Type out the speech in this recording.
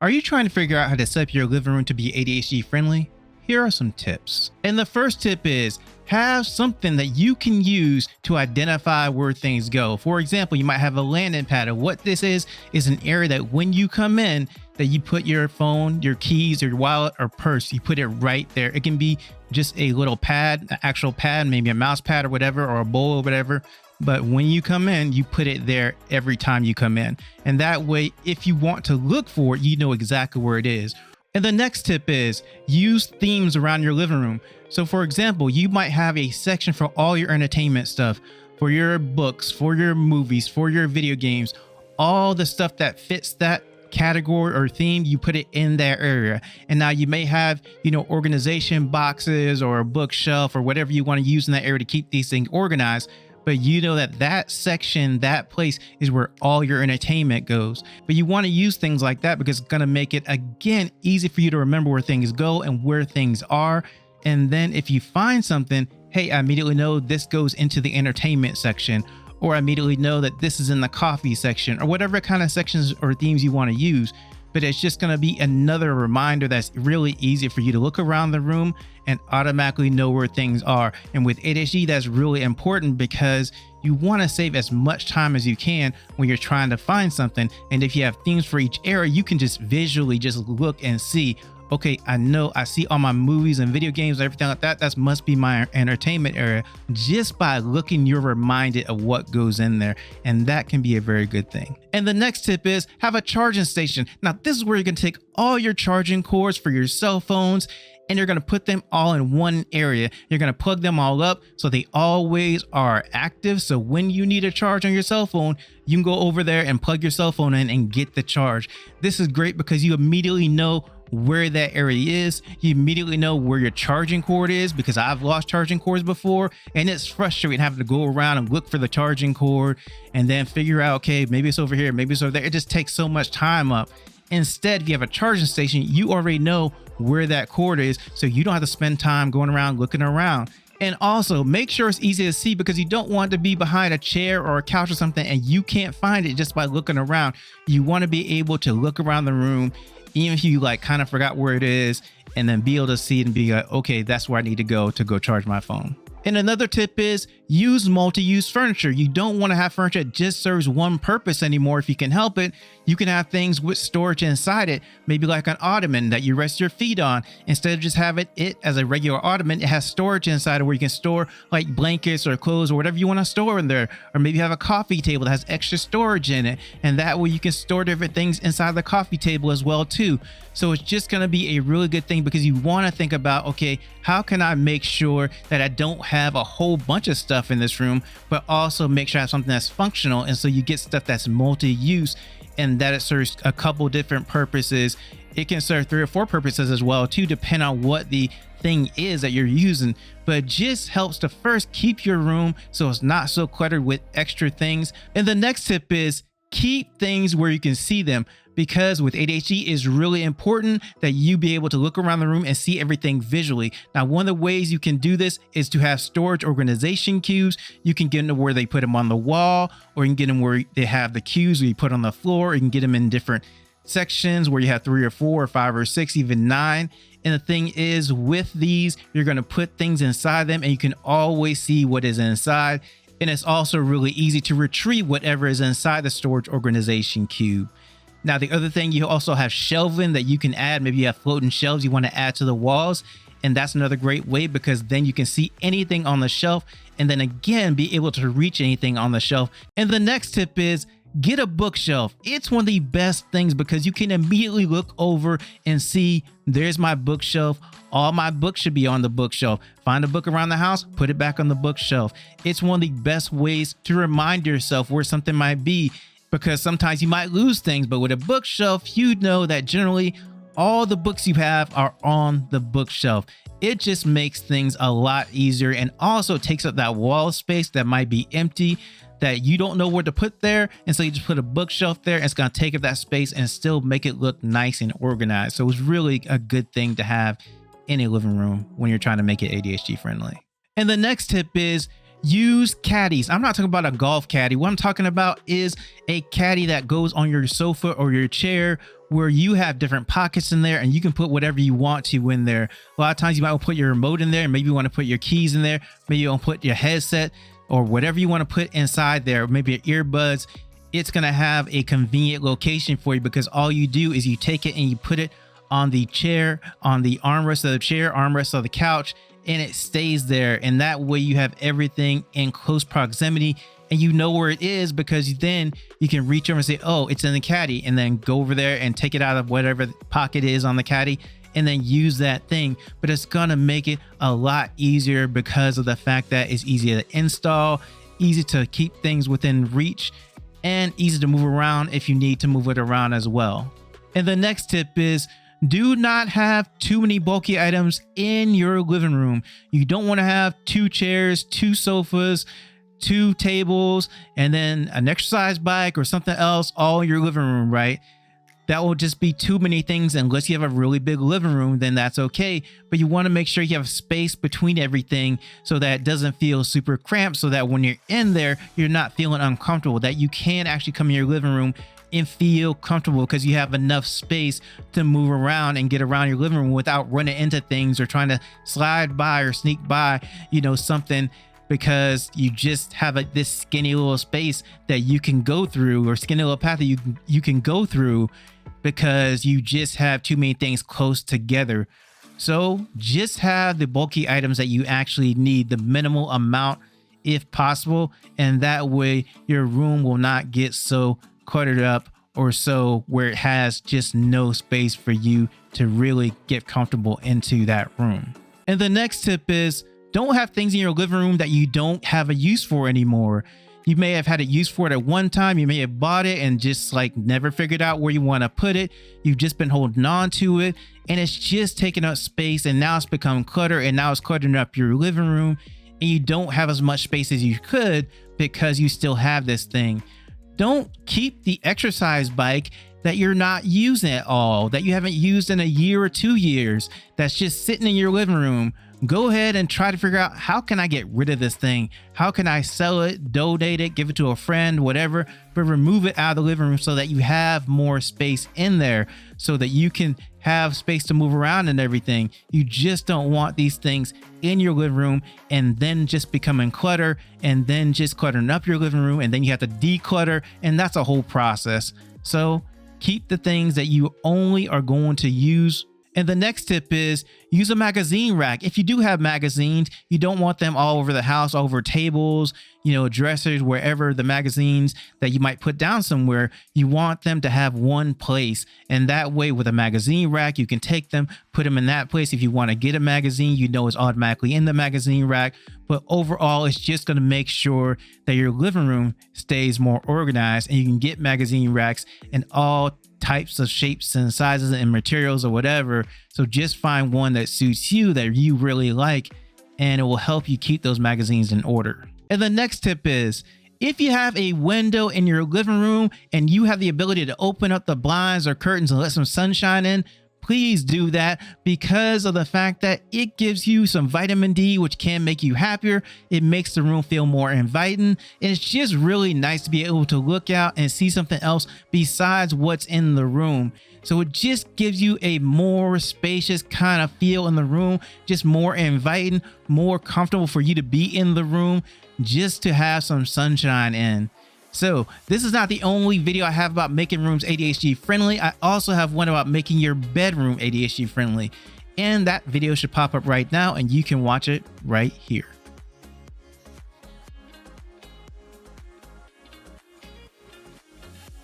Are you trying to figure out how to set up your living room to be ADHD friendly? Here are some tips. And the first tip is have something that you can use to identify where things go. For example, you might have a landing pad. And what this is an area that when you come in, that you put your phone, your keys, your wallet, or purse, you put it right there. It can be just a little pad, an actual pad, maybe a mouse pad or whatever, or a bowl or whatever. But when you come in, you put it there every time you come in. And that way, if you want to look for it, you know exactly where it is. And the next tip is use themes around your living room. So for example, you might have a section for all your entertainment stuff, for your books, for your movies, for your video games, all the stuff that fits that category or theme, you put it in that area. And now you may have, organization boxes or a bookshelf or whatever you want to use in that area to keep these things organized. But you know that section, that place is where all your entertainment goes. But you want to use things like that because it's going to make it, again, easy for you to remember where things go and where things are. And then if you find something, hey, I immediately know this goes into the entertainment section, or I immediately know that this is in the coffee section, or whatever kind of sections or themes you want to use. But it's just going to be another reminder that's really easy for you to look around the room and automatically know where things are. And with ADHD, that's really important because you want to save as much time as you can when you're trying to find something. And if you have themes for each area, you can just visually just look and see, okay, I see all my movies and video games and everything like that. That must be my entertainment area. Just by looking, you're reminded of what goes in there. And that can be a very good thing. And the next tip is have a charging station. Now, this is where you're going to take all your charging cords for your cell phones and you're going to put them all in one area. You're going to plug them all up so they always are active. So when you need a charge on your cell phone, you can go over there and plug your cell phone in and get the charge. This is great because you immediately know where that area is. You immediately know where your charging cord is, because I've lost charging cords before and it's frustrating having to go around and look for the charging cord and then figure out, okay, maybe it's over here, maybe it's over there. It just takes so much time up. Instead, if you have a charging station, you already know where that cord is, so you don't have to spend time going around looking around. And also make sure it's easy to see, because you don't want to be behind a chair or a couch or something and you can't find it just by looking around. You want to be able to look around the room, even if you kind of forgot where it is, and then be able to see it and be like, okay, that's where I need to go charge my phone. And another tip is use multi-use furniture. You don't want to have furniture that just serves one purpose anymore if you can help it. You can have things with storage inside it, maybe like an ottoman that you rest your feet on. Instead of just having it as a regular ottoman, it has storage inside it where you can store like blankets or clothes or whatever you want to store in there. Or maybe have a coffee table that has extra storage in it. And that way you can store different things inside the coffee table as well too. So it's just going to be a really good thing, because you want to think about, okay, how can I make sure that I don't have a whole bunch of stuff in this room, but also make sure I have something that's functional. And so you get stuff that's multi-use and that it serves a couple different purposes. It can serve 3 or 4 purposes as well too, depending on what the thing is that you're using. But it just helps to first keep your room so it's not so cluttered with extra things. And the next tip is keep things where you can see them, because with ADHD it's really important that you be able to look around the room and see everything visually. Now, one of the ways you can do this is to have storage organization cubes. You can get them where they put them on the wall, or you can get them where they have the cubes where you put on the floor. You can get them in different sections where you have 3 or 4 or 5 or 6, even 9. And the thing is, with these, you're going to put things inside them and you can always see what is inside. And it's also really easy to retrieve whatever is inside the storage organization cube. Now, the other thing, you also have shelving that you can add. Maybe you have floating shelves you want to add to the walls. And that's another great way, because then you can see anything on the shelf and then again, be able to reach anything on the shelf. And the next tip is get a bookshelf. It's one of the best things because you can immediately look over and see, there's my bookshelf. All my books should be on the bookshelf. Find a book around the house, put it back on the bookshelf. It's one of the best ways to remind yourself where something might be, because sometimes you might lose things, but with a bookshelf, you know that generally all the books you have are on the bookshelf. It just makes things a lot easier, and also takes up that wall space that might be empty, that you don't know where to put there. And so you just put a bookshelf there and it's going to take up that space and still make it look nice and organized. So it's really a good thing to have in a living room when you're trying to make it ADHD friendly. And the next tip is use caddies. I'm not talking about a golf caddy. What I'm talking about is a caddy that goes on your sofa or your chair, where you have different pockets in there and you can put whatever you want to in there. A lot of times you might want to put your remote in there, and maybe you want to put your keys in there. Maybe you want to put your headset or whatever you want to put inside there, maybe your earbuds. It's going to have a convenient location for you, because all you do is you take it and you put it on the chair, on the armrest of the chair, armrest of the couch, and it stays there. And that way you have everything in close proximity and you know where it is, because then you can reach over and say, oh, it's in the caddy, and then go over there and take it out of whatever pocket is on the caddy and then use that thing. But it's gonna make it a lot easier because of the fact that it's easy to install, easy to keep things within reach, and easy to move around if you need to move it around as well. And the next tip is, do not have too many bulky items in your living room. You don't want to have 2 chairs, 2 sofas, 2 tables, and then an exercise bike or something else all in your living room, right? That will just be too many things. Unless you have a really big living room, then that's okay. But you want to make sure you have space between everything so that it doesn't feel super cramped, so that when you're in there, you're not feeling uncomfortable, that you can actually come in your living room and feel comfortable because you have enough space to move around and get around your living room without running into things or trying to slide by or sneak by, something, because you just have this skinny little space that you can go through, or skinny little path that you can go through, because you just have too many things close together. So just have the bulky items that you actually need, the minimal amount if possible, and that way your room will not get so cluttered up or so where it has just no space for you to really get comfortable into that room. And the next tip is, don't have things in your living room that you don't have a use for anymore. You may have had a use for it at one time. You may have bought it and just never figured out where you want to put it. You've just been holding on to it and it's just taking up space, and now it's become clutter, and now it's cluttering up your living room, and you don't have as much space as you could because you still have this thing. Don't keep the exercise bike that you're not using at all, that you haven't used in a year or 2 years, that's just sitting in your living room. Go ahead and try to figure out, how can I get rid of this thing? How can I sell it, donate it, give it to a friend, whatever, but remove it out of the living room so that you have more space in there, so that you can have space to move around and everything. You just don't want these things in your living room and then just becoming clutter, and then just cluttering up your living room, and then you have to declutter, and that's a whole process. So keep the things that you only are going to use. And the next tip is, use a magazine rack. If you do have magazines, you don't want them all over the house, all over tables, dressers, wherever the magazines that you might put down somewhere. You want them to have one place. And that way, with a magazine rack, you can take them, put them in that place. If you want to get a magazine, it's automatically in the magazine rack. But overall, it's just going to make sure that your living room stays more organized, and you can get magazine racks in all types of shapes and sizes and materials or whatever. So just find one that suits you, that you really like, and it will help you keep those magazines in order. And the next tip is, if you have a window in your living room and you have the ability to open up the blinds or curtains and let some sunshine in, please do that, because of the fact that it gives you some vitamin D, which can make you happier. It makes the room feel more inviting, and it's just really nice to be able to look out and see something else besides what's in the room. So it just gives you a more spacious kind of feel in the room, just more inviting, more comfortable for you to be in the room, just to have some sunshine in. So this is not the only video I have about making rooms ADHD friendly. I also have one about making your bedroom ADHD friendly, and that video should pop up right now and you can watch it right here.